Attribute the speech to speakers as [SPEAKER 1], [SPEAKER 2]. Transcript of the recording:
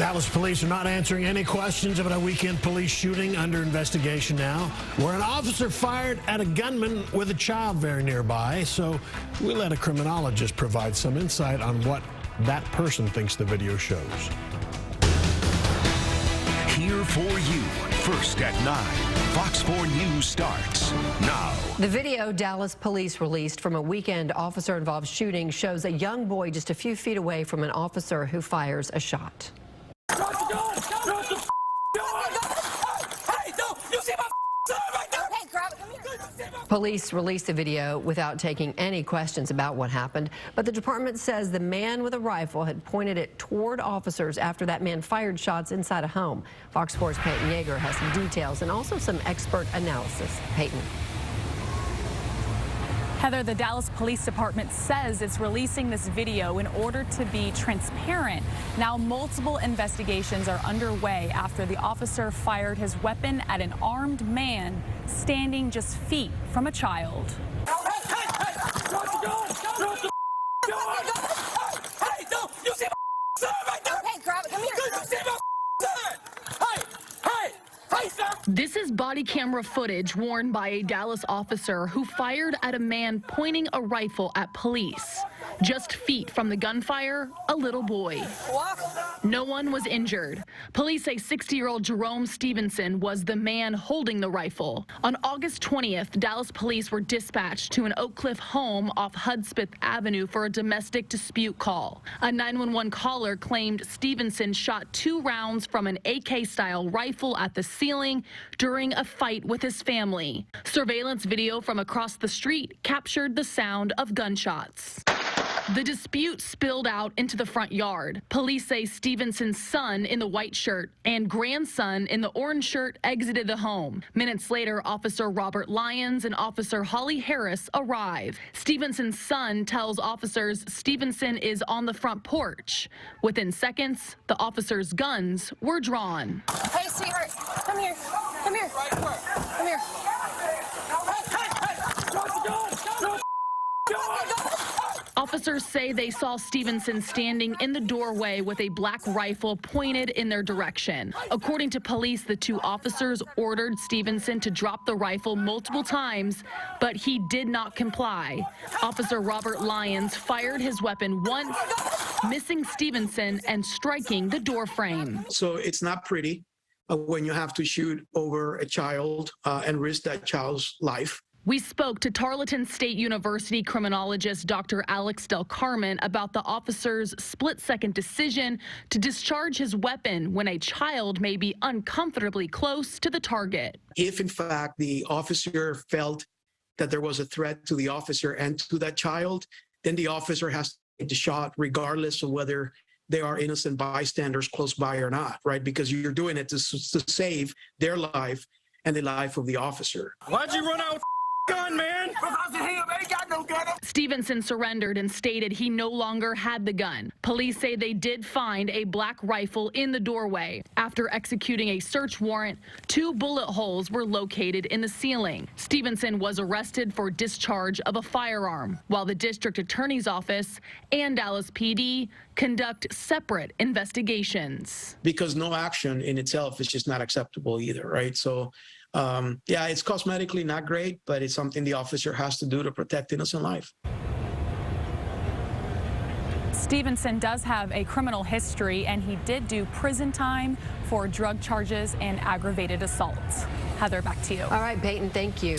[SPEAKER 1] Dallas police are not answering any questions about a weekend police shooting under investigation now, where an officer fired at a gunman with a child very nearby. So we let a criminologist provide some insight on what that person thinks the video shows.
[SPEAKER 2] Here for you, first at 9. Fox 4 News starts now.
[SPEAKER 3] The video Dallas police released from a weekend officer-involved shooting shows a young boy just a few feet away from an officer who fires a shot.
[SPEAKER 4] Drop the gun! Drop the gun! Hey, no! You see my son right there? Hey, grab it. Come here.
[SPEAKER 3] Police released the video without taking any questions about what happened, but the department says the man with a rifle had pointed it toward officers after that man fired shots inside a home. Fox 4's Peyton Yeager has some details and also some expert analysis. Peyton.
[SPEAKER 5] Heather, the Dallas Police Department says it's releasing this video in order to be transparent. Now, multiple investigations are underway after the officer fired his weapon at an armed man standing just feet from a child.
[SPEAKER 4] Hey! Drop the gun! Drop the gun! Hey, no! You see my son right there?
[SPEAKER 6] Hey, grab it. Come here.
[SPEAKER 4] You see my son? Hey, sir!
[SPEAKER 7] This is body camera footage worn by a Dallas officer who fired at a man pointing a rifle at police. Just feet from the gunfire, a little boy.
[SPEAKER 6] What?
[SPEAKER 7] No one was injured. Police say 60-year-old Jerome Stevenson was the man holding the rifle. On August 20th, Dallas police were dispatched to an Oak Cliff home off Hudspeth Avenue for a domestic dispute call. A 911 caller claimed Stevenson shot 2 rounds from an AK-style rifle at the ceiling during a fight with his family. Surveillance video from across the street captured the sound of gunshots. The dispute spilled out into the front yard. Police say Stevenson's son in the white shirt and grandson in the orange shirt exited the home. Minutes later, Officer Robert Lyons and Officer Holly Harris arrive. Stevenson's son tells officers Stevenson is on the front porch. Within seconds, the officers' guns were drawn.
[SPEAKER 6] Hey, sweetheart. Come here. Come here. Come here.
[SPEAKER 4] Drop the gun! Drop the gun!
[SPEAKER 7] Officers say they saw Stevenson standing in the doorway with a black rifle pointed in their direction. According to police, the 2 officers ordered Stevenson to drop the rifle multiple times, but he did not comply. Officer Robert Lyons fired his weapon once, missing Stevenson and striking the door frame.
[SPEAKER 8] So it's not pretty when you have to shoot over a child and risk that child's life.
[SPEAKER 7] We spoke to Tarleton State University criminologist Dr. Alex Del Carmen about the officer's split-second decision to discharge his weapon when a child may be uncomfortably close to the target.
[SPEAKER 8] If, in fact, the officer felt that there was a threat to the officer and to that child, then the officer has to take the shot regardless of whether there are innocent bystanders close by or not, right? Because you're doing it to save their life and the life of the officer.
[SPEAKER 4] Why'd you run out with gun, man? Because he ain't got no gun.
[SPEAKER 7] Stevenson surrendered and stated he no longer had the gun. Police say they did find a black rifle in the doorway. After executing a search warrant, 2 bullet holes were located in the ceiling. Stevenson was arrested for discharge of a firearm, while the district attorney's office and Dallas PD conduct separate investigations.
[SPEAKER 8] Because no action in itself is just not acceptable either, right? So, yeah, it's cosmetically not great, but it's something the officer has to do to protect innocent life.
[SPEAKER 5] Stevenson does have a criminal history, and he did do prison time for drug charges and aggravated assault. Heather, back to you.
[SPEAKER 3] All right, Peyton, thank you.